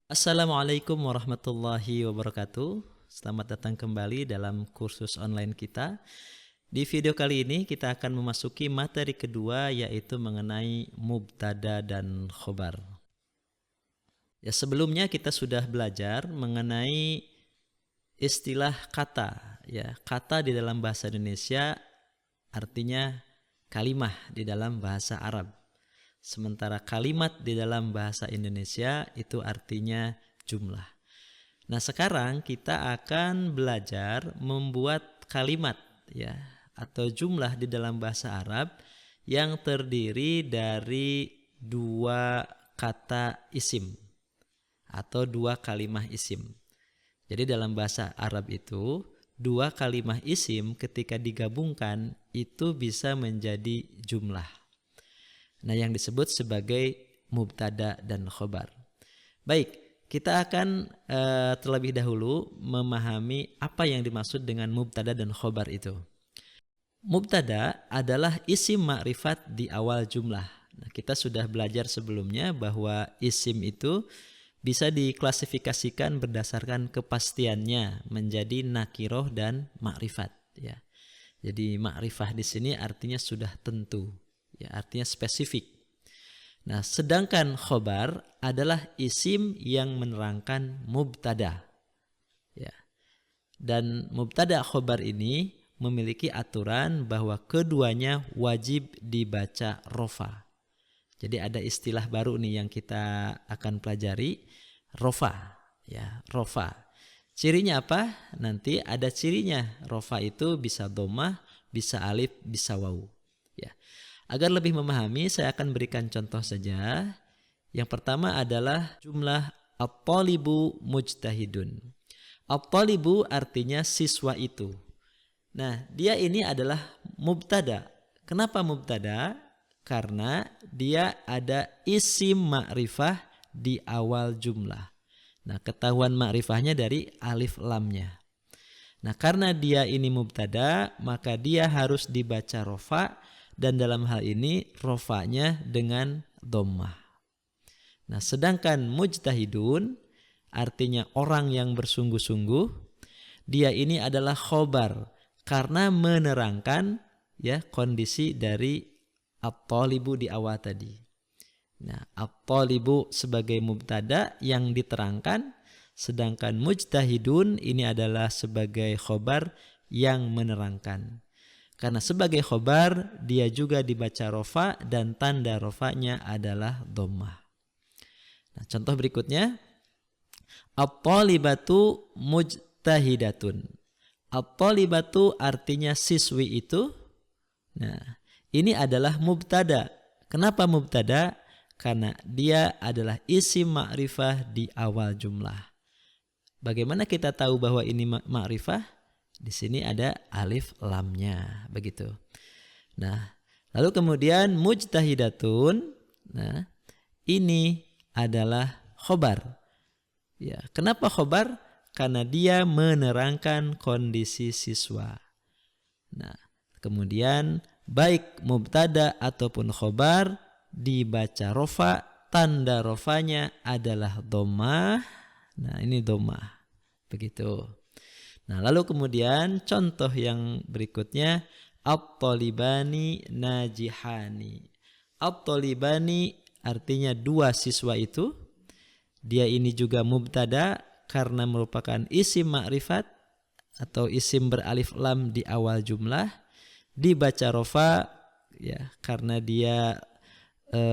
Assalamualaikum warahmatullahi wabarakatuh. Selamat datang kembali dalam kursus online kita. Di video kali ini kita akan memasuki materi kedua, yaitu mengenai mubtada dan khobar. Ya, sebelumnya kita sudah belajar mengenai istilah kata. Ya, kata di dalam bahasa Indonesia artinya kalimah di dalam bahasa Arab. Sementara kalimat di dalam bahasa Indonesia itu artinya jumlah. Nah, sekarang kita akan belajar membuat kalimat ya atau jumlah di dalam bahasa Arab yang terdiri dari dua kata isim atau dua kalimah isim. Jadi dalam bahasa Arab itu dua kalimah isim ketika digabungkan itu bisa menjadi jumlah. Nah, yang disebut sebagai mubtada dan khobar. Baik, kita akan terlebih dahulu memahami apa yang dimaksud dengan mubtada dan khobar itu. Mubtada adalah isim ma'rifat di awal jumlah. Nah, kita sudah belajar sebelumnya bahwa isim itu bisa diklasifikasikan berdasarkan kepastiannya menjadi nakiroh dan ma'rifat. Ya. Jadi ma'rifah di sini artinya sudah tentu. Ya, artinya spesifik. Nah, sedangkan khobar adalah isim yang menerangkan mubtada. Ya. Dan mubtada khobar ini memiliki aturan bahwa keduanya wajib dibaca rofa. Jadi ada istilah baru nih yang kita akan pelajari, rofa. Ya, rofa. Cirinya apa? Nanti ada cirinya. Rofa itu bisa domah, bisa alif, bisa wawu. Ya. Agar lebih memahami, saya akan berikan contoh saja. Yang pertama adalah jumlah at-talibu mujtahidun. At-talibu artinya siswa itu. Nah, dia ini adalah mubtada. Kenapa mubtada? Karena dia ada isim ma'rifah di awal jumlah. Nah, ketahuan ma'rifahnya dari alif lamnya. Nah, karena dia ini mubtada, maka dia harus dibaca rofa. Dan dalam hal ini rofanya dengan dhammah. Nah, sedangkan mujtahidun artinya orang yang bersungguh-sungguh, dia ini adalah khobar karena menerangkan ya kondisi dari at-talibu di awal tadi. Nah, at-talibu sebagai mubtada yang diterangkan, sedangkan mujtahidun ini adalah sebagai khobar yang menerangkan. Karena sebagai khobar dia juga dibaca rofa dan tanda rofanya adalah dhammah. Nah, contoh berikutnya, at-talibatu mujtahidatun. At-talibatu artinya siswi itu. Nah, ini adalah mubtada. Kenapa mubtada? Karena dia adalah isim ma'rifah di awal jumlah. Bagaimana kita tahu bahwa ini ma'rifah? Di sini ada alif lamnya, begitu. Nah, lalu kemudian mujtahidatun. Nah, ini adalah khobar. Ya, kenapa khobar? Karena dia menerangkan kondisi siswa. Nah, kemudian baik mubtada ataupun khobar dibaca rofa, tanda rofanya adalah dhammah. Nah, ini dhammah. Begitu. Nah, lalu kemudian contoh yang berikutnya, at-talibani najihani. At-talibani artinya dua siswa itu. Dia ini juga mubtada karena merupakan isim ma'rifat atau isim beralif lam di awal jumlah. Dibaca rofa ya karena dia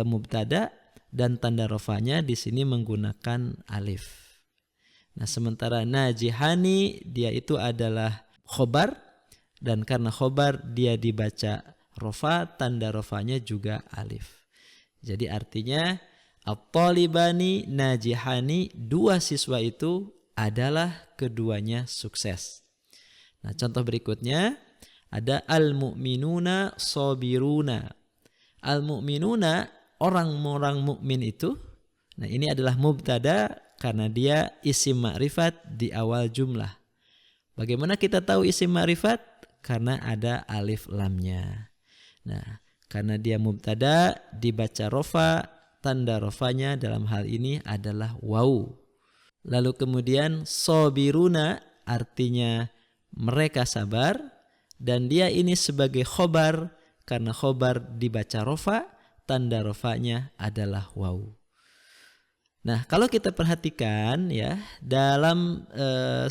mubtada dan tanda rofanya di sini menggunakan alif. Nah, sementara najihani dia itu adalah khobar dan karena khobar dia dibaca rofa, tanda rofanya juga alif. Jadi artinya at-talibani najihani, dua siswa itu adalah keduanya sukses. Nah, contoh berikutnya ada al-mu'minuna sabiruna. Al-mu'minuna orang-orang mukmin itu. Nah, ini adalah mubtada karena dia isim ma'rifat di awal jumlah. Bagaimana kita tahu isim ma'rifat? Karena ada alif lamnya. Nah, karena dia mubtada dibaca rofa, tanda rofanya dalam hal ini adalah wawu. Lalu kemudian sobiruna artinya mereka sabar, dan dia ini sebagai khobar karena khobar dibaca rofa, tanda rofanya adalah waw. Nah, kalau kita perhatikan ya dalam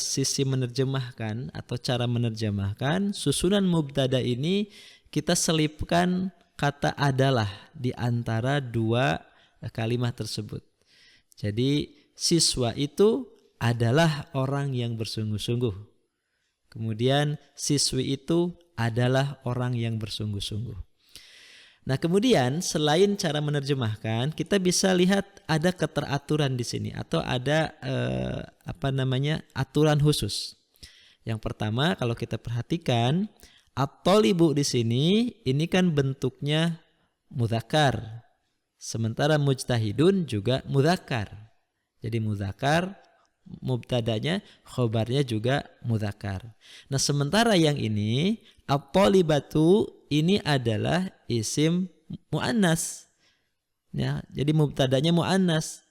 sisi menerjemahkan atau cara menerjemahkan susunan mubtada ini kita selipkan kata adalah di antara dua kalimat tersebut. Jadi siswa itu adalah orang yang bersungguh-sungguh. Kemudian siswi itu adalah orang yang bersungguh-sungguh. Nah, kemudian selain cara menerjemahkan, kita bisa lihat ada keteraturan di sini atau ada aturan khusus. Yang pertama, kalau kita perhatikan, at-thalibu di sini ini kan bentuknya mudzakkar. Sementara mujtahidun juga mudzakkar. Jadi mudzakkar, mubtadanya, khobarnya juga mudzakkar. Nah, sementara yang ini at-thalibatu ini adalah isim muannas. Ya, jadi mubtadanya muannas.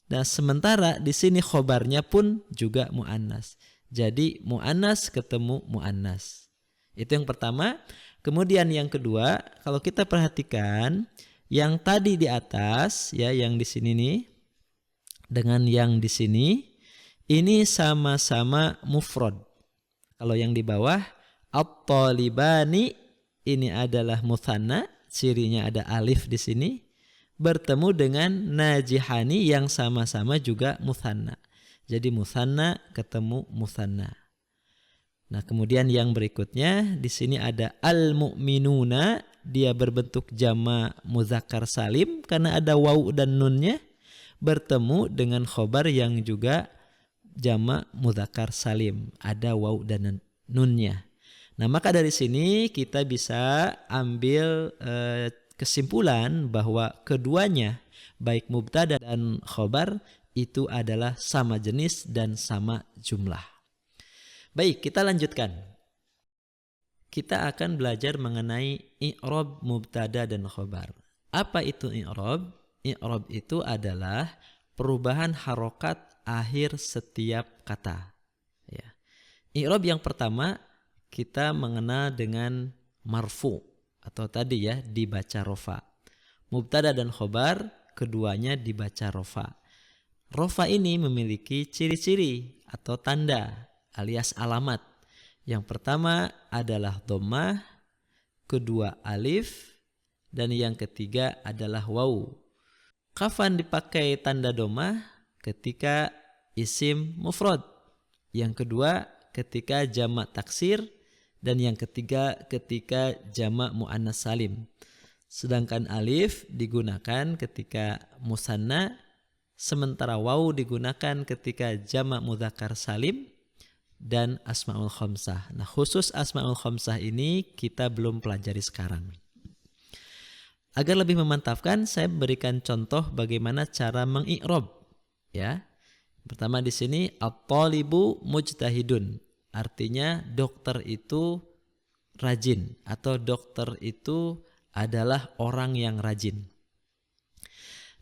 Nah, sementara di sini khobarnya pun juga muannas. Jadi muannas ketemu muannas. Itu yang pertama. Kemudian yang kedua, kalau kita perhatikan yang tadi di atas ya, yang di sini nih dengan yang di sini ini sama-sama mufrad. Kalau yang di bawah at-talibani ini adalah mutsanna, cirinya ada alif di sini, bertemu dengan najihani yang sama-sama juga mutsanna. Jadi mutsanna ketemu mutsanna. Nah, kemudian yang berikutnya di sini ada al-mu'minuna, dia berbentuk jama' muzakkar salim karena ada waw dan nunnya, bertemu dengan khobar yang juga jama' mudzakkar salim, ada waw dan nunnya. Nah, maka dari sini kita bisa ambil kesimpulan bahwa keduanya baik mubtada dan khobar itu adalah sama jenis dan sama jumlah. Baik, kita lanjutkan. Kita akan belajar mengenai i'rab mubtada dan khobar. Apa itu i'rab? I'rab itu adalah perubahan harokat akhir setiap kata. Ya. I'rab yang pertama kita mengenal dengan marfu atau tadi ya dibaca rofa. Mubtada dan khobar keduanya dibaca rofa. Rofa ini memiliki ciri-ciri atau tanda alias alamat. Yang pertama adalah dhammah, kedua alif, dan yang ketiga adalah waw. Kapan dipakai tanda dhammah? Ketika isim mufrad. Yang kedua ketika jamak taksir, dan yang ketiga ketika jamak muannas salim. Sedangkan alif digunakan ketika musanna, sementara waw digunakan ketika jamak mudzakkar salim dan asmaul khamsah. Nah, khusus asmaul khamsah ini kita belum pelajari sekarang. Agar lebih memantapkan, saya berikan contoh bagaimana cara mengi'rab. Ya, pertama di sini at-thalibu mujtahidun, artinya dokter itu rajin atau dokter itu adalah orang yang rajin.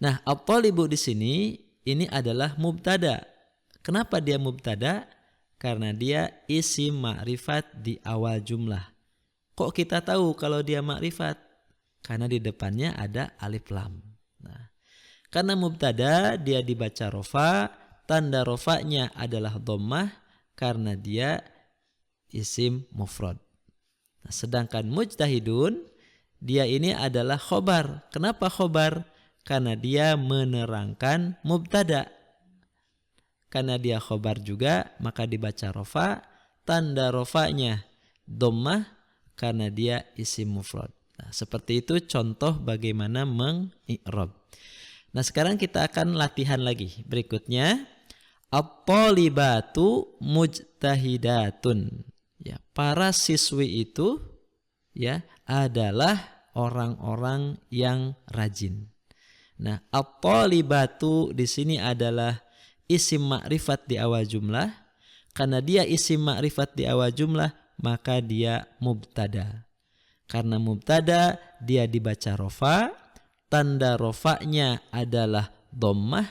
Nah, at-thalibu di sini ini adalah mubtada. Kenapa dia mubtada? Karena dia isim ma'rifat di awal jumlah. Kok kita tahu kalau dia ma'rifat? Karena di depannya ada alif lam. Nah, karena mubtada dia dibaca rofa, tanda rofanya adalah dhammah karena dia isim mufrad. Nah, sedangkan mujtahidun dia ini adalah khobar. Kenapa khobar? Karena dia menerangkan mubtada. Karena dia khobar juga maka dibaca rofa, tanda rofanya dhammah karena dia isim mufrad. Nah, seperti itu contoh bagaimana mengi'rab. Nah, sekarang kita akan latihan lagi. Berikutnya, at-thalibatu mujtahidatun. Ya, para siswi itu ya adalah orang-orang yang rajin. Nah, at-thalibatu di sini adalah isim ma'rifat di awal jumlah. Karena dia isim ma'rifat di awal jumlah, maka dia mubtada. Karena mubtada dia dibaca rofa, tanda rofanya adalah dhammah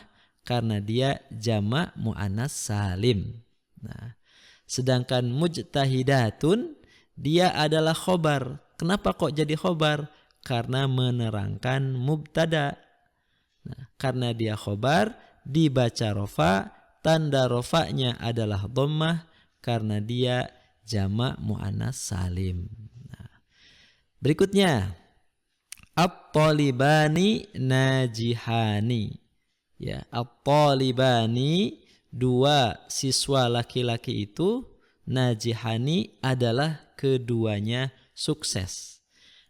karena dia jamak muannas salim. Nah, sedangkan mujtahidatun dia adalah khobar. Kenapa kok jadi khobar? Karena menerangkan mubtada. Nah, karena dia khobar dibaca rofa, tanda rofanya adalah dhammah karena dia jamak muannas salim. Nah, berikutnya at-talibani najihani. Ya, at-talibani dua siswa laki-laki itu najihani adalah keduanya sukses.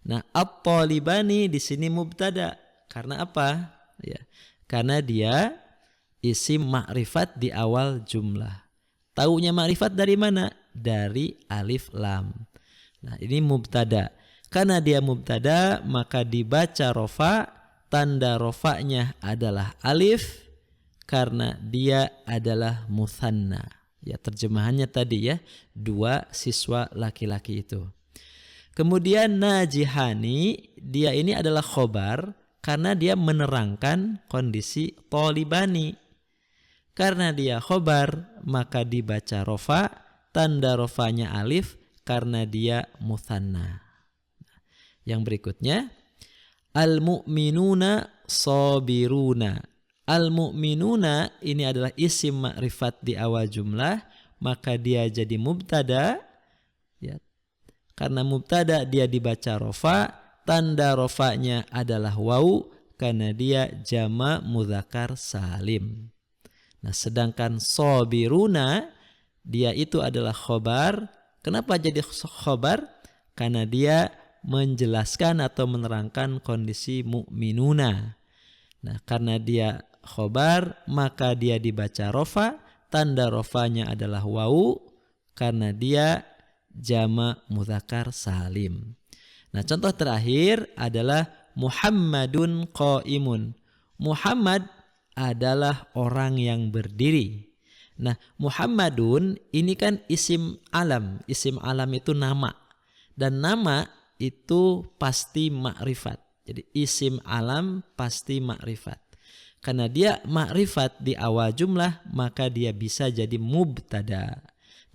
Nah, at-talibani di sini mubtada. Karena apa? Ya, karena dia isim ma'rifat di awal jumlah. Taunya ma'rifat dari mana? Dari alif lam. Nah, ini mubtada. Karena dia mubtada, maka dibaca rofa, tanda rofanya adalah alif karena dia adalah mutsanna. Ya, terjemahannya tadi ya, dua siswa laki-laki itu. Kemudian najihani, dia ini adalah khobar karena dia menerangkan kondisi talibani. Karena dia khobar, maka dibaca rofa, tanda rofanya alif karena dia mutsanna. Yang berikutnya, al-mu'minuna sabiruna. Al-mu'minuna ini adalah isim ma'rifat di awal jumlah, maka dia jadi mubtada. Ya. Karena mubtada dia dibaca rofa, tanda rofanya adalah waw karena dia jamak mudzakkar salim. Nah, sedangkan sabiruna dia itu adalah khobar. Kenapa jadi khobar? Karena dia menjelaskan atau menerangkan kondisi mu'minuna. Nah, karena dia khobar maka dia dibaca rofa, tanda rofanya adalah waw karena dia jamak mudzakkar salim. Nah, contoh terakhir adalah Muhammadun qaimun. Muhammad adalah orang yang berdiri. Nah, Muhammadun ini kan isim alam. Isim alam itu nama. Dan nama itu pasti ma'rifat. Jadi isim alam pasti ma'rifat. Karena dia ma'rifat di awal jumlah, maka dia bisa jadi mubtada.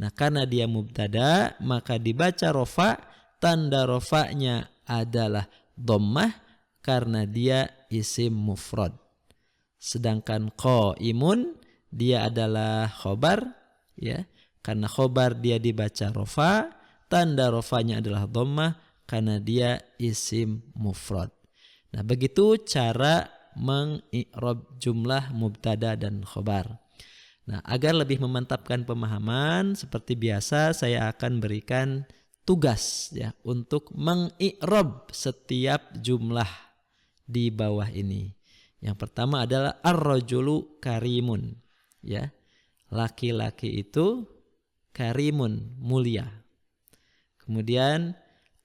Nah, karena dia mubtada, maka dibaca rofa, tanda rofanya adalah dhammah karena dia isim mufrad. Sedangkan qaimun dia adalah khobar, ya. Karena khobar dia dibaca rofa, tanda rofanya adalah dhammah karena dia isim mufrad. Nah, begitu cara mengi'rab jumlah mubtada dan khobar. Nah, agar lebih memantapkan pemahaman, seperti biasa saya akan berikan tugas ya untuk mengi'rab setiap jumlah di bawah ini. Yang pertama adalah ar-rajulu karimun, ya. Laki-laki itu karimun, mulia. Kemudian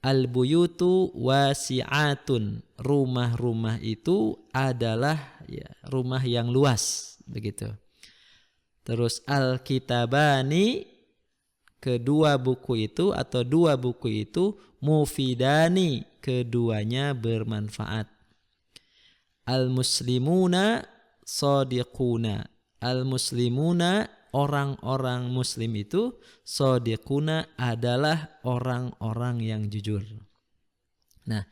al-buyutu wasi'atun, rumah-rumah itu adalah ya, rumah yang luas, begitu. Terus al-kitabani, kedua buku itu atau dua buku itu mufidani, keduanya bermanfaat. Al-muslimuna shadiquna, al-muslimuna orang-orang muslim itu, shadiquna adalah orang-orang yang jujur. Nah,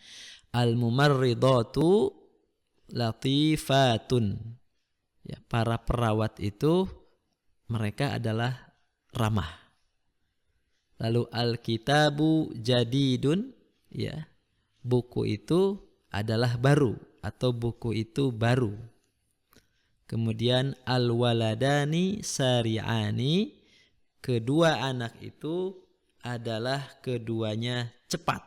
al-mumarridatu latifatun, ya, para perawat itu mereka adalah ramah. Lalu al-kitabu jadidun, ya, buku itu adalah baru atau buku itu baru. Kemudian al-waladani sari'ani, kedua anak itu adalah keduanya cepat.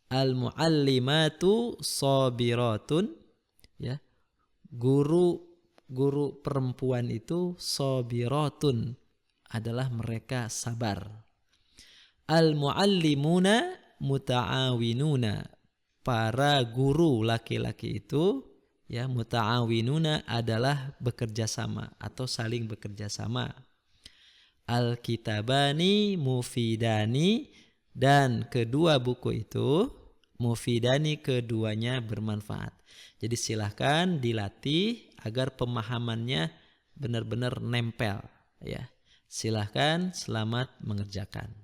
Al-muallimatu sabiratun, ya, guru perempuan itu sabiratun, adalah mereka sabar. Al-muallimuna muta'awinuna, para guru laki-laki itu ya muta'awinuna adalah bekerja sama atau saling bekerja sama. Al-kitabani mufidani, dan kedua buku itu mufidani, keduanya bermanfaat. Jadi silahkan dilatih agar pemahamannya benar-benar nempel ya. Silahkan, selamat mengerjakan.